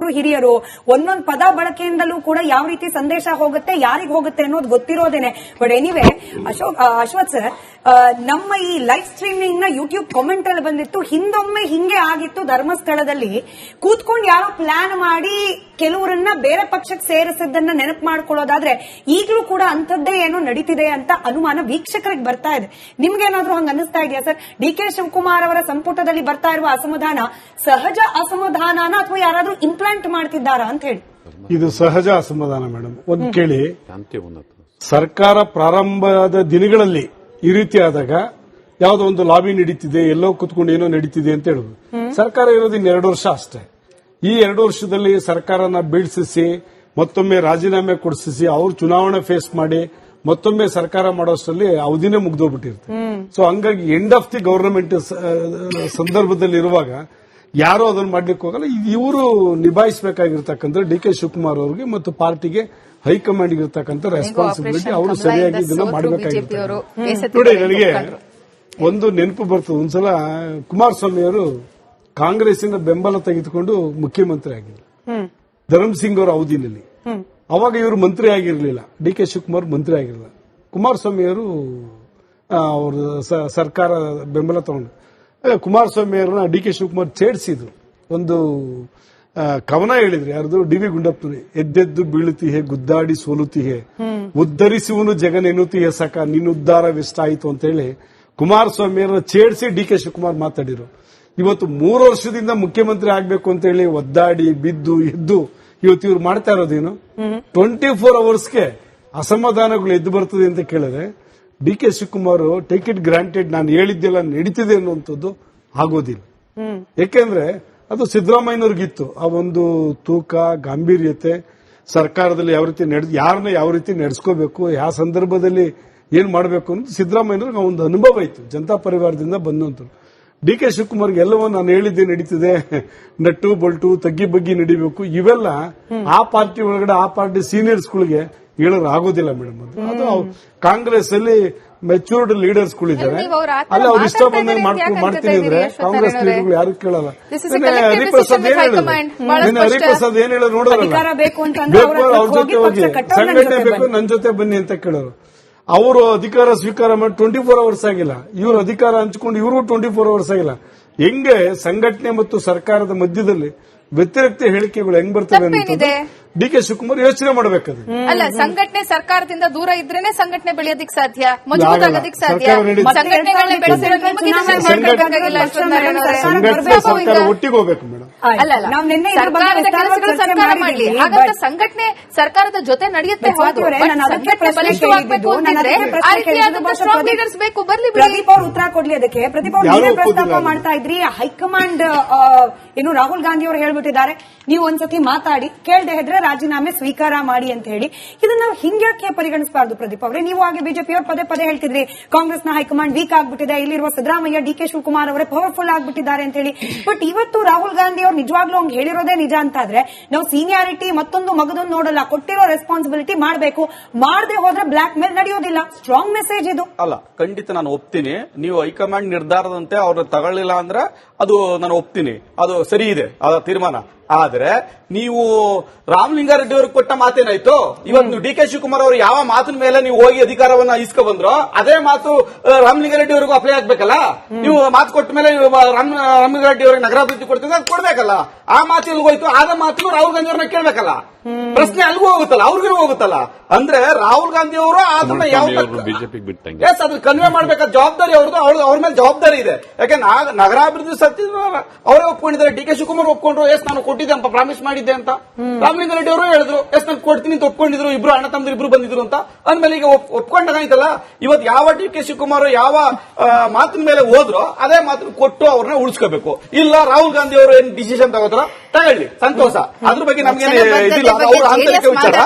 ನಾಯಕರು ಹಿರಿಯರು ಒಂದೊಂದು ಪದ ಬಳಕೆಯಿಂದಲೂ ಕೂಡ ಯಾವ ರೀತಿ ಸಂದೇಶ ಹೋಗುತ್ತೆ, ಯಾರಿಗೆ ಹೋಗುತ್ತೆ ಅನ್ನೋದು ಗೊತ್ತಿರೋದೇನೆ. ಬಟ್ ಎನಿವೆ ಅಶ್ವಥ್ ಸರ್, ನಮ್ಮ ಈ ಲೈವ್ ಸ್ಟ್ರೀಮಿಂಗ್ ನ ಯೂಟ್ಯೂಬ್ ಕಾಮೆಂಟ್ ಅಲ್ಲಿ ಬಂದಿತ್ತು, ಹಿಂದೊಮ್ಮೆ ಹಿಂಗೆ ಆಗಿತ್ತು ಧರ್ಮಸ್ಥಳದಲ್ಲಿ ಕೂತ್ಕೊಂಡು ಯಾರೋ ಪ್ಲಾನ್ ಮಾಡಿ ಕೆಲವರನ್ನ ಬೇರೆ ಪಕ್ಷಕ್ಕೆ ಸೇರಿಸಿದ್ದನ್ನ ನೆನಪು ಮಾಡ್ಕೊಳ್ಳೋದಾದ್ರೆ ಈಗಲೂ ಕೂಡ ಅಂತದ್ದೇ ಏನೋ ನಡೀತಿದೆ ಅಂತ ಅನುಮಾನ ವೀಕ್ಷಕರಿಗೆ ಬರ್ತಾ ಇದೆ. ನಿಮ್ಗೇನಾದ್ರೂ ಹಂಗ ಅನಿಸ್ತಾ ಇದೆಯಾ ಸರ್? ಡಿ ಕೆ ಶಿವಕುಮಾರ್ ಅವರ ಸಂಪುಟದಲ್ಲಿ ಬರ್ತಾ ಇರುವ ಅಸಮಾಧಾನ ಸಹಜ ಅಸಮಾಧಾನ ಅಥವಾ ಯಾರಾದ್ರೂ ಇಂಪ್ಲಾಂಟ್ ಮಾಡ್ತಿದ್ದಾರಾ ಅಂತ ಹೇಳಿ? ಇದು ಸಹಜ ಅಸಮಾಧಾನ ಮೇಡಮ್. ಒಂದು ಕೇಳಿ, ಸರ್ಕಾರ ಪ್ರಾರಂಭದ ದಿನಗಳಲ್ಲಿ ಈ ರೀತಿ ಆದಾಗ ಯಾವುದೋ ಒಂದು ಲಾಬಿ ನಡೀತಿದೆ, ಎಲ್ಲೋ ಕುತ್ಕೊಂಡು ಏನೋ ನಡೀತಿದೆ ಅಂತ ಹೇಳುದು. ಸರ್ಕಾರ ಇರೋದು ಇನ್ನು 2 ವರ್ಷ ಅಷ್ಟೇ. ಈ 2 ವರ್ಷದಲ್ಲಿ ಸರ್ಕಾರನ ಬೀಳ್ಸಿಸಿ ಮತ್ತೊಮ್ಮೆ ರಾಜೀನಾಮೆ ಕೊಡಿಸಿ ಅವ್ರು ಚುನಾವಣೆ ಫೇಸ್ ಮಾಡಿ ಮತ್ತೊಮ್ಮೆ ಸರ್ಕಾರ ಮಾಡೋಷ್ಟರಲ್ಲಿ ಅವಧಿನೇ ಮುಗ್ದೋಗ್ಬಿಟ್ಟಿರುತ್ತೆ. ಸೊ ಹಂಗಾಗಿ ಎಂಡ್ ಆಫ್ ದಿ ಗವರ್ನಮೆಂಟ್ ಸಂದರ್ಭದಲ್ಲಿ ಇರುವಾಗ ಯಾರು ಅದನ್ನು ಮಾಡ್ಲಿಕ್ಕೆ ಹೋಗಲ್ಲ. ಇವರು ನಿಭಾಯಿಸಬೇಕಾಗಿರ್ತಕ್ಕಂಥ ಡಿ ಕೆ ಶಿವಕುಮಾರ್ ಅವರಿಗೆ ಮತ್ತು ಪಾರ್ಟಿಗೆ ಹೈಕಮಾಂಡ್ ಇರತಕ್ಕಂಥ ರೆಸ್ಪಾನ್ಸಿಬಿಲಿಟಿ ಅವರು ಸರಿಯಾಗಿ ಇದನ್ನ ಮಾಡಬೇಕಾಗಿರುತ್ತೆ. ನೋಡಿ, ನನಗೆ ಒಂದು ನೆನಪು ಬರ್ತದೆ. ಒಂದ್ಸಲ ಕುಮಾರಸ್ವಾಮಿ ಅವರು ಕಾಂಗ್ರೆಸ್ಸಿನ ಬೆಂಬಲ ತೆಗೆದುಕೊಂಡು ಮುಖ್ಯಮಂತ್ರಿ ಆಗಿದ್ರು ಧರ್ಮ್ ಸಿಂಗ್ ಅವರ ಅವಧಿನಲ್ಲಿ. ಅವಾಗ ಇವರು ಮಂತ್ರಿ ಆಗಿರಲಿಲ್ಲ, ಡಿ ಕೆ ಶಿವಕುಮಾರ್ ಮಂತ್ರಿ ಆಗಿರಲಿಲ್ಲ. ಕುಮಾರಸ್ವಾಮಿ ಅವರು ಅವರು ಸರ್ಕಾರ ಬೆಂಬಲ ತಗೊಂಡು ಕುಮಾರಸ್ವಾಮಿ ಅವರನ್ನ ಡಿ ಕೆ ಶಿವಕುಮಾರ್ ಛೇಡಿಸಿದ್ರು. ಒಂದು ಕವನ ಹೇಳಿದ್ರು, ಯಾರ್ದು? D V ಗುಂಡಪ್ಪನವ್ರು. ಎದ್ದೆದ್ದು ಬೀಳುತ್ತೀಹೆ, ಗುದ್ದಾಡಿ ಸೋಲುತ್ತೀಹೆ, ಉದ್ದರಿಸುವನು ಜಗನೆನ್ನುತ್ತೀಹೆ ಸಕ, ನಿನ್ನ ಉದ್ಧಾರವೆಷ್ಟಾಯಿತು ಅಂತ ಹೇಳಿ ಕುಮಾರಸ್ವಾಮಿ ಅವರನ್ನ ಛೇಡಿಸಿ ಡಿ ಕೆ ಶಿವಕುಮಾರ್ ಮಾತಾಡಿರು. ಇವತ್ತು 3 ವರ್ಷದಿಂದ ಮುಖ್ಯಮಂತ್ರಿ ಆಗ್ಬೇಕು ಅಂತ ಹೇಳಿ ಒದ್ದಾಡಿ ಬಿದ್ದು ಎದ್ದು ಇವತ್ತು ಇವ್ರು ಮಾಡ್ತಾ ಇರೋದೇನು? 24 ಅವರ್ಸ್ಗೆ ಅಸಮಾಧಾನಗಳು ಎದ್ದು ಬರ್ತದೆ ಅಂತ ಕೇಳಿದ್ರೆ D K Shivakumar take it granted, ನಾನು ಹೇಳಿದ್ದೆಲ್ಲ ನಡೀತಿದೆ ಅನ್ನುವಂಥದ್ದು ಆಗೋದಿಲ್ಲ. ಯಾಕೆಂದ್ರೆ ಅದು ಸಿದ್ದರಾಮಯ್ಯನವ್ರಿಗಿತ್ತು ಆ ಒಂದು ತೂಕ, ಗಾಂಭೀರ್ಯತೆ, ಸರ್ಕಾರದಲ್ಲಿ ಯಾವ ರೀತಿ ಯಾರನ್ನ ಯಾವ ರೀತಿ ನಡೆಸ್ಕೋಬೇಕು, ಯಾವ ಸಂದರ್ಭದಲ್ಲಿ ಏನ್ ಮಾಡಬೇಕು ಅನ್ನೋದು ಸಿದ್ದರಾಮಯ್ಯನವ್ರಿಗೆ ಒಂದು ಅನುಭವ ಇತ್ತು, ಜನತಾ ಪರಿವಾರದಿಂದ ಬಂದಂತರು. ಡಿ ಕೆ ಶಿವಕುಮಾರ್ಗೆ ಎಲ್ಲವೋ ನಾನು ಹೇಳಿದ್ದೆ ನಡೀತಿದೆ, ನಟ್ಟು ಬೊಲ್ಟು ತಗ್ಗಿ ಬಗ್ಗಿ ನಡಿಬೇಕು, ಇವೆಲ್ಲ ಆ ಪಾರ್ಟಿ ಒಳಗಡೆ ಆ ಪಾರ್ಟಿ ಸೀನಿಯರ್ಸ್ಗಳಿಗೆ ಹೇಳೋರು ಆಗೋದಿಲ್ಲ ಮೇಡಮ್. ಅದು ಕಾಂಗ್ರೆಸ್ ಅಲ್ಲಿ ಮೆಚೂರ್ಡ್ ಲೀಡರ್ಸ್ಗಳಿದ್ದಾರೆ, ಅಲ್ಲಿ ಅವ್ರು ಇಷ್ಟ ಬಂದ ಮಾಡ್ತೀನಿ ಅಂದ್ರೆ ಕಾಂಗ್ರೆಸ್ ಲೀಡರ್ಗಳು ಯಾರು ಕೇಳಲ್ಲ. ಹರಿಪ್ರಸಾದ್ ಏನ್ ಹೇಳೋದು ನೋಡೋರಲ್ಲ, ಬೇಕು ಅವ್ರ ಜೊತೆ ಹೋಗಿ ಸಂಘಟನೆ ಬೇಕು ನನ್ನ ಜೊತೆ ಬನ್ನಿ ಅಂತ ಕೇಳೋರು. ಅವರು ಅಧಿಕಾರ ಸ್ವೀಕಾರ ಮಾಡಿ 24 ಅವರ್ಸ್ ಆಗಿಲ್ಲ, ಇವರು ಅಧಿಕಾರ ಹಂಚಿಕೊಂಡು ಇವರು 24 ಅವರ್ಸ್ ಆಗಿಲ್ಲ. ಹೆಂಗೆ ಸಂಘಟನೆ ಮತ್ತು ಸರ್ಕಾರದ ಮಧ್ಯದಲ್ಲಿ ವ್ಯತಿರಿಕ್ತ ಹೇಳಿಕೆಗಳು ಹೆಂಗ್ ಬರ್ತವೆ ಅಂತ ಡಿ ಕೆ ಶಿವಕುಮಾರ್ ಯೋಚನೆ ಮಾಡಬೇಕದು. ಅಲ್ಲ, ಸಂಘಟನೆ ಸರ್ಕಾರದಿಂದ ದೂರ ಇದ್ರೇನೆ ಸಂಘಟನೆ ಬೆಳೆಯೋದಕ್ಕೆ ಸಾಧ್ಯ, ಮಜಬೂತ್ ಆಗೋದಕ್ಕೆ ಸಾಧ್ಯ. ಸಂಘಟನೆಗಳನ್ನ ಸರ್ಕಾರ ಒಟ್ಟಿಗೆ ಹೋಗ್ಬೇಕು ಮೇಡಮ್. ಅಲ್ಲ, ಸರ್ಕಾರದ ಕೆಲಸಗಳು ಸರ್ಕಾರ ಮಾಡಲಿ, ಹಾಗಂತ ಸಂಘಟನೆ ಸರ್ಕಾರದ ಜೊತೆ ನಡೆಯುತ್ತೆ. ಸಂಘಟನೆ ಬಲಿಷ್ಠವಾಗಬೇಕು ಅಂತಂದ್ರೆ ಆ ರೀತಿಯಾದಂತಹ ಸ್ಟ್ರಾಂಗ್ ಲೀಡರ್ಸ್ ಬೇಕು. ಬರ್ಲಿ ಪ್ರದೀಪ್ ಅವ್ರು ಉತ್ತರ ಕೊಡ್ಲಿ ಅದಕ್ಕೆ. ಪ್ರದೀಪ್ ಅವರು ಪ್ರಸ್ತಾಪ ಮಾಡ್ತಾ ಇದ್ರಿ, ಹೈಕಮಾಂಡ್ ಏನು ರಾಹುಲ್ ಗಾಂಧಿ ಅವರು ಹೇಳ್ಬಿಟ್ಟಿದ್ದಾರೆ, ನೀವು ಒಂದ್ಸತಿ ಮಾತಾಡಿ ಕೇಳದೆ ಇದ್ರೆ ರಾಜೀನಾಮೆ ಸ್ವೀಕಾರ ಮಾಡಿ ಅಂತ ಹೇಳಿ. ಇದನ್ನ ನಾವು ಹಿಂಗ್ಯಾಕೆ ಪರಿಗಣಿಸಬಾರ್ದು ಪ್ರದೀಪ್ ಅವರೇ? ನೀವು ಹಾಗೆ ಬಿಜೆಪಿಯವರು ಪದೇ ಪದೇ ಹೇಳ್ತಿದ್ರಿ ಕಾಂಗ್ರೆಸ್ನ ಹೈಕಮಾಂಡ್ ವೀಕ್ ಆಗ್ಬಿಟ್ಟಿದೆ, ಇಲ್ಲಿರುವ ಸಿದ್ದರಾಮಯ್ಯ, ಡಿ ಕೆ ಶಿವಕುಮಾರ್ ಅವರೇ ಪವರ್ಫುಲ್ ಆಗ್ಬಿಟ್ಟಿದ್ದಾರೆ ಅಂತ ಹೇಳಿ. ಬಟ್ ಇವತ್ತು ರಾಹುಲ್ ಗಾಂಧಿ ಅವರು ನಿಜವಾಗ್ಲೂ ಹಂಗೆ ಹೇಳಿರೋದೇ ನಿಜ ಅಂತಾದ್ರೆ ನಾವು ಸೀನಿಯಾರಿಟಿ ಮತ್ತೊಂದು ಮಗದೊಂದು ನೋಡಲ್ಲ, ಕೊಟ್ಟಿರೋ ರೆಸ್ಪಾನ್ಸಿಬಿಲಿಟಿ ಮಾಡಬೇಕು. ಮಾಡದೆ ಹೋದ್ರೆ ಬ್ಲಾಕ್ ಮೇಲ್ ನಡೆಯೋದಿಲ್ಲ. ಸ್ಟ್ರಾಂಗ್ ಮೆಸೇಜ್ ಇದು. ಅಲ್ಲ, ಖಂಡಿತ ನಾನು ಒಪ್ತೀನಿ. ನೀವು ಹೈಕಮಾಂಡ್ ನಿರ್ಧಾರದಂತೆ ಅವ್ರನ್ನ ತಗೊಳ್ಳಿಲ್ಲ ಅಂದ್ರೆ ಅದು ನಾನು ಒಪ್ತೀನಿ, ಅದು ಸರಿ ಇದೆ ಅದ ತೀರ್ಮಾನ. ಆದ್ರೆ ನೀವು ರಾಮಲಿಂಗಾರೆಡ್ಡಿ ಅವ್ರಿಗೆ ಕೊಟ್ಟ ಮಾತೇನಾಯ್ತು? ಇವತ್ತು ಡಿ ಕೆ ಶಿವಕುಮಾರ್ ಅವರು ಯಾವ ಮಾತಿನ ಮೇಲೆ ನೀವು ಹೋಗಿ ಅಧಿಕಾರವನ್ನ ಇಸ್ಕೊ ಬಂದ್ರೋ ಅದೇ ಮಾತು ರಾಮಲಿಂಗಾರೆಡ್ಡಿ ಅವರಿಗೂ ಅಪ್ಲೈ ಆಗ್ಬೇಕಲ್ಲ. ನೀವು ಮಾತು ಕೊಟ್ಟ ಮೇಲೆ ರಾಮಲಿಂಗಾರೆಡ್ಡಿ ಅವರಿಗೆ ನಗರಾಭಿವೃದ್ಧಿ ಕೊಡ್ತೀವಿ, ಅದು ಕೊಡ್ಬೇಕಲ್ಲ. ಆ ಮಾತು ಎಲ್ಲಿಗೆ ಹೋಯ್ತು? ಆದ ಮಾತು ರಾಹುಲ್ ಗಾಂಧಿ ಅವ್ರನ್ನ ಕೇಳ್ಬೇಕಲ್ಲ. ಪ್ರಶ್ನೆ ಅಲ್ಲಿಗೂ ಹೋಗುತ್ತಲ್ಲ, ಅವ್ರಿಗೂ ಹೋಗುತ್ತಲ್ಲ. ಅಂದ್ರೆ ರಾಹುಲ್ ಗಾಂಧಿ ಅವರು ಅದನ್ನ ಯಾವ ಎಸ್ ಅದು ಕನ್ವೆ ಮಾಡ್ಬೇಕಾದ ಜವಾಬ್ದಾರಿ ಅವ್ರದ್ದು, ಅವ್ರ ಮೇಲೆ ಜವಾಬ್ದಾರಿ ಇದೆ. ಯಾಕೆ ನಗರಾಭಿವೃದ್ಧಿ ಸತ್ಯ ಅವರೇ ಒಪ್ಕೊಂಡಿದ್ದಾರೆ. ಡಿ ಕೆ ಶಿವಕುಮಾರ್ ಒಪ್ಕೊಂಡ್ರು, ಎಸ್ ನಾನು ಕೊಟ್ಟಿದ್ದೆ ಅಂತ ಪ್ರಾಮಿಸ್ ಮಾಡಿದ್ದೆ ಅಂತ. ರಾಮಲಿಂಗಾರೆಡ್ಡಿ ಅವರು ಹೇಳಿದ್ರು, ಎಸ್ ನಾನು ಕೊಡ್ತೀನಿ ಅಂತ ಒಪ್ಕೊಂಡಿದ್ರು. ಇಬ್ರು ಅಣ್ಣ ತಮ್ಮರು ಇಬ್ರು ಬಂದಿದ್ರು ಅಂತ ಅಂದ್ಮೇಲೆ ಈಗ ಒಪ್ಕೊಂಡಾಗೈತಲ್ಲ. ಇವತ್ತು ಯಾವ ಡಿ ಕೆ ಶಿವಕುಮಾರ್ ಯಾವ ಮಾತಿನ ಮೇಲೆ ಹೋದ್ರೋ ಅದೇ ಮಾತು ಕೊಟ್ಟು ಅವ್ರನ್ನ ಉಳಿಸ್ಕೋಬೇಕು. ಇಲ್ಲ ರಾಹುಲ್ ಗಾಂಧಿ ಅವರು ಏನ್ ಡಿಸಿಷನ್ ತಗೋತಾರ ತಗೊಳ್ಳಿ, ಸಂತೋಷ. ಅದ್ರ ಬಗ್ಗೆ ನಮ್ಗೆ ಇದಿಲ್ಲ, ಅವ್ರ ಆಂತರಿಕ ವಿಚಾರ.